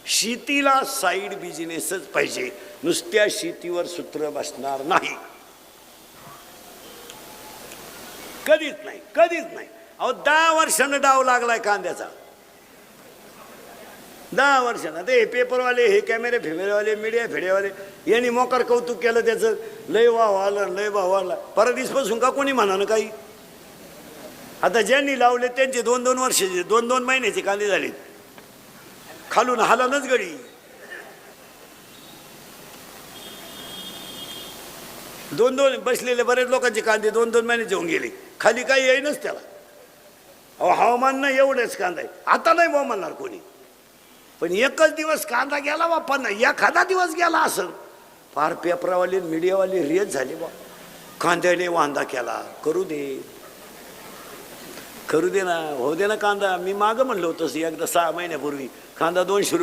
शेतीला साईड बिझनेसच पाहिजे, नुसत्या शेतीवर सूत्र बसणार नाही, कधीच नाही, कधीच नाही. अहो 10 वर्षानं डाव लागलाय कांद्याचा, 10 वर्षानं. ते पेपरवाले, हे कॅमेरे फिमेरेवाले, मीडिया फिडेवाले यांनी मोकार कौतुक केलं त्याचं, लय वाव आलं, लय भाव आला. परदेशपासून का कोणी म्हणा ना काही. आता ज्यांनी लावले त्यांचे 2-2 वर्षाचे, 2-2 महिन्याचे कांदे झाले, खालून हालानच गडी. दोन बसलेले बरेच लोकांचे कांदे 2-2 महिन्याचे होऊन गेले, खाली काही येईनच त्याला. अहो हवामान नाही एवढेच कांदा आहे, आता नाही भाव म्हणणार कोणी. पण एकच दिवस कांदा गेला बा, पण एखादा दिवस गेला असं फार पेपरावाले मीडियावाले रेज झाले बा, कांद्याने वांदा केला. करू दे, करू दे ना, होऊ दे ना कांदा. मी मागं म्हणलं होतं एकदा 6 महिन्यापूर्वी, कांदा 200 रुपये